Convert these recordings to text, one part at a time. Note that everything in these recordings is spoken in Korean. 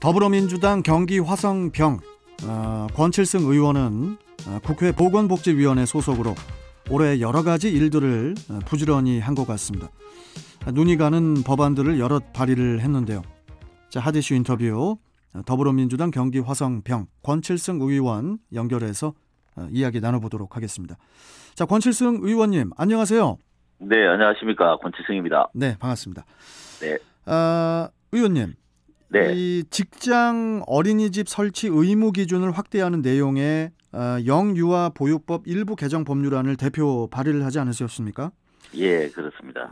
더불어민주당 경기 화성병 권칠승 의원은 국회 보건복지위원회 소속으로 올해 여러 가지 일들을 부지런히 한 것 같습니다. 눈이 가는 법안들을 여럿 발의를 했는데요. 자, 핫이슈 인터뷰 더불어민주당 경기 화성병 권칠승 의원 연결해서 이야기 나눠보도록 하겠습니다. 자, 권칠승 의원님 안녕하세요. 네, 안녕하십니까. 권칠승입니다. 네, 반갑습니다. 네. 의원님, 네. 이 직장 어린이집 설치 의무 기준을 확대하는 내용의 영유아 보육법 일부 개정 법률안을 대표 발의를 하지 않으셨습니까? 예, 그렇습니다.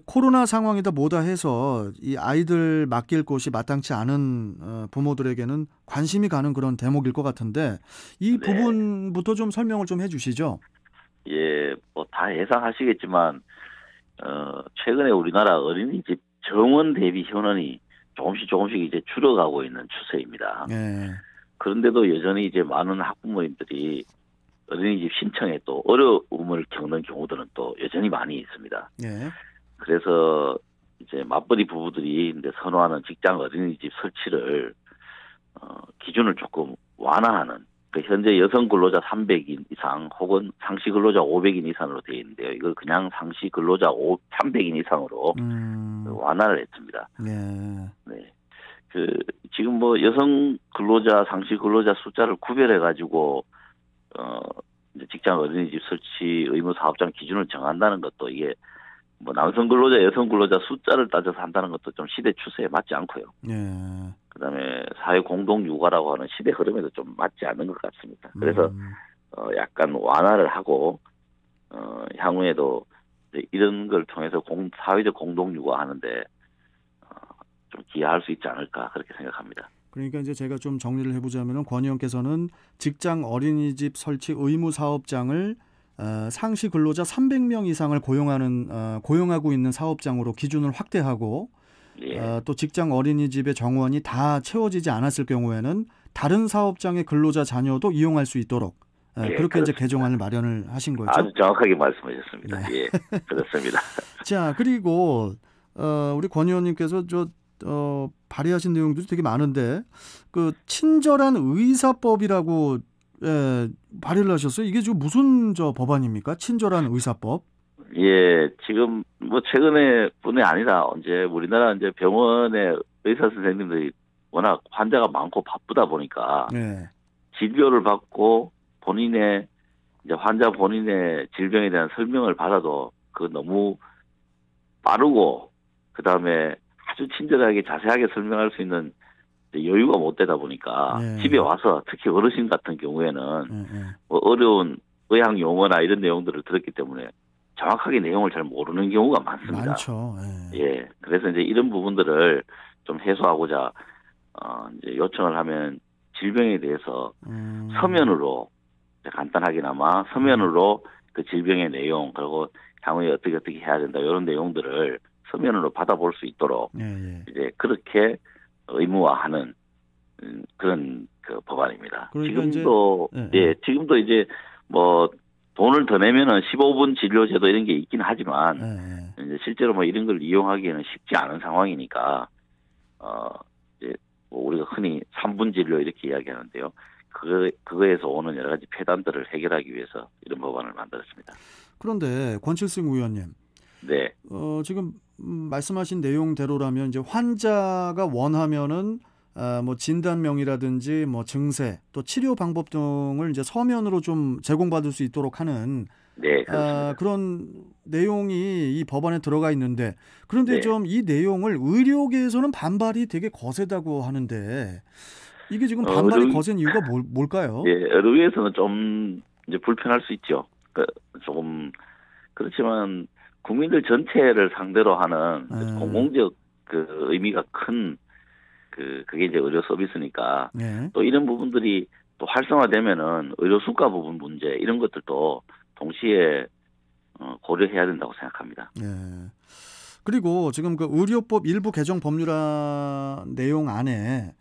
코로나 상황이다 뭐다 해서 이 아이들 맡길 곳이 마땅치 않은 부모들에게는 관심이 가는 그런 대목일 것 같은데 이 네. 부분부터 좀 설명을 좀 해주시죠. 예, 뭐 다 예상하시겠지만 최근에 우리나라 어린이집 정원 대비 현원이 조금씩 이제 줄어가고 있는 추세입니다. 네. 그런데도 여전히 이제 많은 학부모님들이 어린이집 신청에 또 어려움을 겪는 경우들은 또 여전히 많이 있습니다. 네. 그래서 이제 맞벌이 부부들이 이제 선호하는 직장 어린이집 설치를 기준을 조금 완화하는, 현재 여성 근로자 300인 이상 혹은 상시 근로자 500인 이상으로 되어 있는데요. 이걸 그냥 상시 근로자 300인 이상으로 완화를 했습니다. 네. 네. 지금 뭐 여성 근로자, 상시 근로자 숫자를 구별해 가지고 이제 직장 어린이집 설치 의무 사업장 기준을 정한다는 것도 이게 뭐 남성 근로자, 여성 근로자 숫자를 따져서 한다는 것도 좀 시대 추세에 맞지 않고요. 네. 그다음에 사회 공동 육아라고 하는 시대 흐름에도 좀 맞지 않는 것 같습니다. 그래서 약간 완화를 하고 향후에도 이런 걸 통해서 사회적 공동 육아하는데 좀 기여할 수 있지 않을까 그렇게 생각합니다. 그러니까 이제 제가 좀 정리를 해보자면은 권 의원께서는 직장 어린이집 설치 의무 사업장을 상시 근로자 300명 이상을 고용하고 있는 사업장으로 기준을 확대하고 예. 또 직장 어린이집의 정원이 다 채워지지 않았을 경우에는 다른 사업장의 근로자 자녀도 이용할 수 있도록 예, 그렇게 그렇습니다. 이제 개정안을 마련을 하신 거죠. 아주 정확하게 말씀하셨습니다. 네. 예, 그렇습니다. 자, 그리고 우리 권 의원님께서 발의하신 내용들이 되게 많은데 그 친절한 의사법이라고 발의를 하셨어요. 이게 지금 무슨 법안입니까? 친절한 의사법? 예, 지금 뭐 최근에 뿐이 아니라 언제 우리나라 이제 병원의 의사 선생님들이 워낙 환자가 많고 바쁘다 보니까 네. 진료를 받고 이제 환자 본인의 질병에 대한 설명을 받아도 그 너무 빠르고 그다음에 아주 친절하게 자세하게 설명할 수 있는 여유가 못 되다 보니까 집에 와서 특히 어르신 같은 경우에는 뭐 어려운 의학 용어나 이런 내용들을 들었기 때문에 정확하게 내용을 잘 모르는 경우가 많습니다. 많죠. 예. 그래서 이제 이런 부분들을 좀 해소하고자 이제 요청을 하면 질병에 대해서 서면으로 간단하게나마 서면으로 그 질병의 내용 그리고 향후에 어떻게 해야 된다 이런 내용들을 서면으로 받아볼 수 있도록 이제 그렇게 의무화하는 그런 그 법안입니다. 그러니까 지금도 이제 뭐 돈을 더 내면은 15분 진료제도 이런 게 있긴 하지만 이제 실제로 뭐 이런 걸 이용하기에는 쉽지 않은 상황이니까 이제 뭐 우리가 흔히 3분 진료 이렇게 이야기하는데요. 그거에서 오는 여러 가지 폐단들을 해결하기 위해서 이런 법안을 만들었습니다. 그런데 권칠승 의원님, 네. 지금 말씀하신 내용대로라면 이제 환자가 원하면은 뭐 진단명이라든지 뭐 증세 또 치료 방법 등을 이제 서면으로 좀 제공받을 수 있도록 하는 네, 그렇습니다. 그런 내용이 이 법안에 들어가 있는데 그런데 네. 좀 이 내용을 의료계에서는 반발이 되게 거세다고 하는데 이게 지금 반발이 거센 이유가 뭘까요? 예, 의료계에서는 좀 이제 불편할 수 있죠. 조금 그렇지만 국민들 전체를 상대로 하는 공공적 그 의미가 큰 그게 이제 의료 서비스니까 또 이런 부분들이 또 활성화되면은 의료 수가 부분 문제 이런 것들도 동시에 고려해야 된다고 생각합니다. 네. 그리고 지금 그 의료법 일부 개정 법률안 내용 안에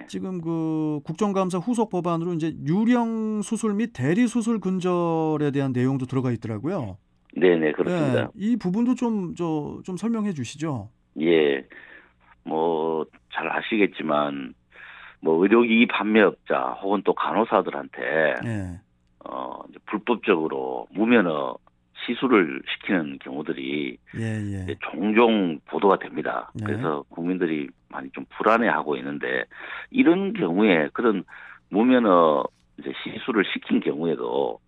지금 그 국정감사 후속 법안으로 이제 유령 수술 및 대리 수술 근절에 대한 내용도 들어가 있더라고요. 네네, 그렇습니다. 이 부분도 좀 설명해 주시죠. 예, 뭐 잘 아시겠지만 뭐 의료기기 판매업자 혹은 또 간호사들한테 예. 이제 불법적으로 무면허 시술을 시키는 경우들이 예. 이제 종종 보도가 됩니다. 네. 그래서 국민들이 많이 좀 불안해하고 있는데 이런 경우에 그런 무면허 이제 시술을 시킨 경우에도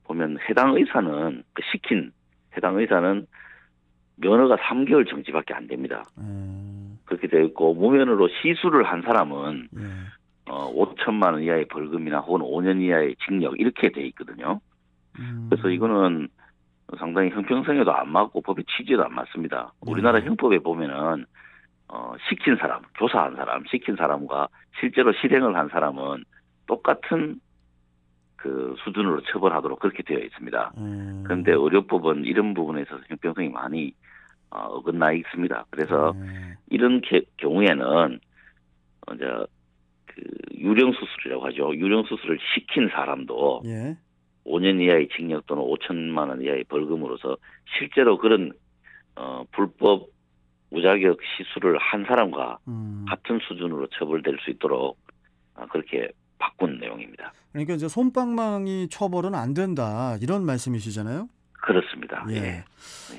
보면 해당 의사는 해당 의사는 면허가 3개월 정지밖에 안 됩니다. 그렇게 되어 있고 무면허로 시술을 한 사람은 예. 5천만 원 이하의 벌금이나 혹은 5년 이하의 징역 이렇게 돼 있거든요. 그래서 이거는 상당히 형평성에도 안 맞고 법의 취지에도 안 맞습니다. 우리나라 형법에 보면은 시킨 사람, 교사한 사람, 시킨 사람과 실제로 실행을 한 사람은 똑같은 그 수준으로 처벌하도록 그렇게 되어 있습니다. 그런데 의료법은 이런 부분에 있어서 형평성이 많이 어긋나 있습니다. 그래서 이런 경우에는 이제 그 유령 수술이라고 하죠. 유령 수술을 시킨 사람도 예. 5년 이하의 징역 또는 5천만 원 이하의 벌금으로서 실제로 그런 불법 무자격 시술을 한 사람과 같은 수준으로 처벌될 수 있도록 그렇게 바꾼 내용입니다. 그러니까 이제 솜방망이 처벌은 안 된다 이런 말씀이시잖아요. 그렇습니다. 예. 예.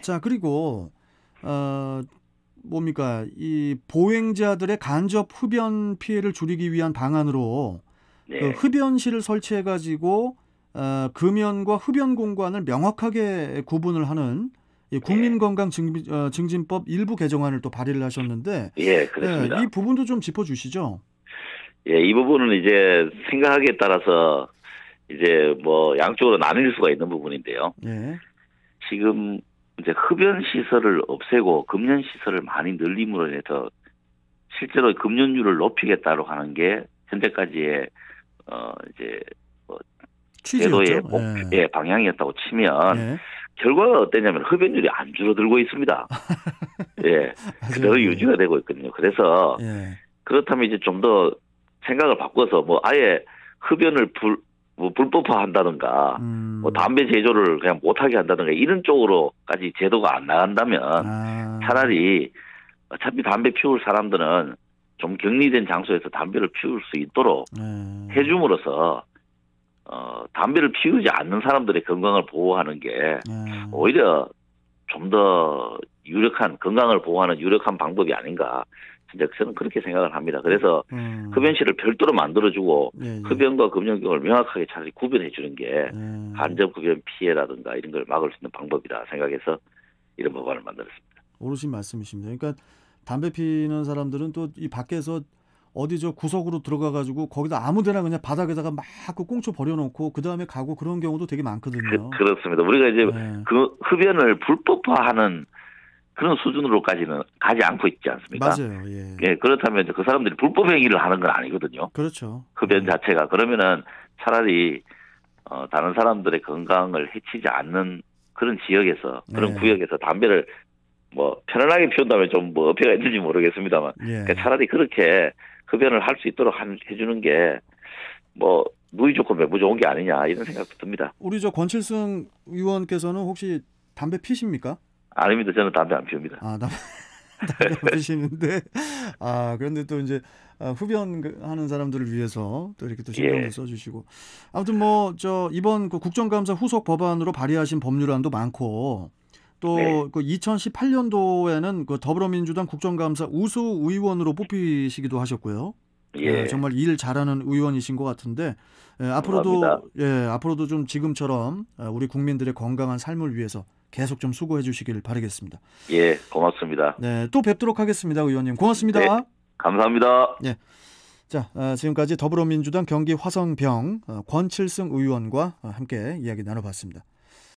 자, 그리고 뭡니까 이 보행자들의 간접 흡연 피해를 줄이기 위한 방안으로 네. 그 흡연실을 설치해 가지고 금연과 흡연 공간을 명확하게 구분을 하는 이 국민건강증진법 일부 개정안을 또 발의를 하셨는데, 예, 그렇습니다. 이 부분도 좀 짚어주시죠. 예, 이 부분은 이제 생각에 따라서 이제 뭐 양쪽으로 나뉠 수가 있는 부분인데요. 예. 지금 이제 흡연 시설을 없애고 금연 시설을 많이 늘림으로 인해서 실제로 금연율을 높이겠다고 하는 게 현재까지의 이제 제도의 방향이었다고 치면 결과가 어땠냐면 흡연율이 안 줄어들고 있습니다. 예, 그대로 유지가 되고 있거든요. 그래서 그렇다면 이제 좀 더 생각을 바꿔서 뭐 아예 흡연을 불법화한다든가 뭐 담배 제조를 그냥 못하게 한다든가 이런 쪽으로까지 제도가 안 나간다면 차라리 어차피 담배 피울 사람들은 좀 격리된 장소에서 담배를 피울 수 있도록 해줌으로써 담배를 피우지 않는 사람들의 건강을 보호하는 게 오히려 좀 더 유력한 건강을 보호하는 유력한 방법이 아닌가. 진짜 저는 그렇게 생각을 합니다. 그래서 흡연실을 별도로 만들어주고 흡연과 금연경을 명확하게 차라리 구별해 주는 게 간접 흡연 피해라든가 이런 걸 막을 수 있는 방법이다 생각해서 이런 법안을 만들었습니다. 옳으신 말씀이십니다. 그러니까 담배 피는 사람들은 또 이 밖에서 어디 저 구석으로 들어가가지고 거기다 아무데나 그냥 바닥에다가 막 그 꽁초 버려놓고 그 다음에 가고 그런 경우도 되게 많거든요. 그렇습니다. 우리가 이제 그 흡연을 불법화하는 그런 수준으로까지는 가지 않고 있지 않습니까? 맞아요. 예, 그렇다면 그 사람들이 불법 행위를 하는 건 아니거든요. 그렇죠. 흡연 자체가. 그러면은 차라리 다른 사람들의 건강을 해치지 않는 그런 지역에서 그런 구역에서 담배를 뭐 편안하게 피운다면 좀 뭐 어폐가 있는지 모르겠습니다만 그러니까 차라리 그렇게 흡연을 할 수 있도록 해주는 게 뭐 누이 좋고 매부 좋은 게 아니냐 이런 생각도 듭니다. 우리 저 권칠승 의원께서는 혹시 담배 피십니까? 아닙니다. 저는 담배 안 피웁니다. 담배 안 피시는데 그런데 또 이제 흡연하는 사람들을 위해서 또 이렇게 또 신경도 써주시고 아무튼 뭐 저 이번 그 국정감사 후속 법안으로 발의하신 법률안도 많고 또 그 2018년도에는 그 더불어민주당 국정감사 우수 의원으로 뽑히시기도 하셨고요. 정말 일 잘하는 의원이신 것 같은데 앞으로도 좀 지금처럼 우리 국민들의 건강한 삶을 위해서 계속 좀 수고해 주시길 바라겠습니다. 예, 고맙습니다. 네, 또 뵙도록 하겠습니다, 의원님. 고맙습니다. 네, 감사합니다. 예. 자, 지금까지 더불어민주당 경기 화성병 권칠승 의원과 함께 이야기 나눠봤습니다.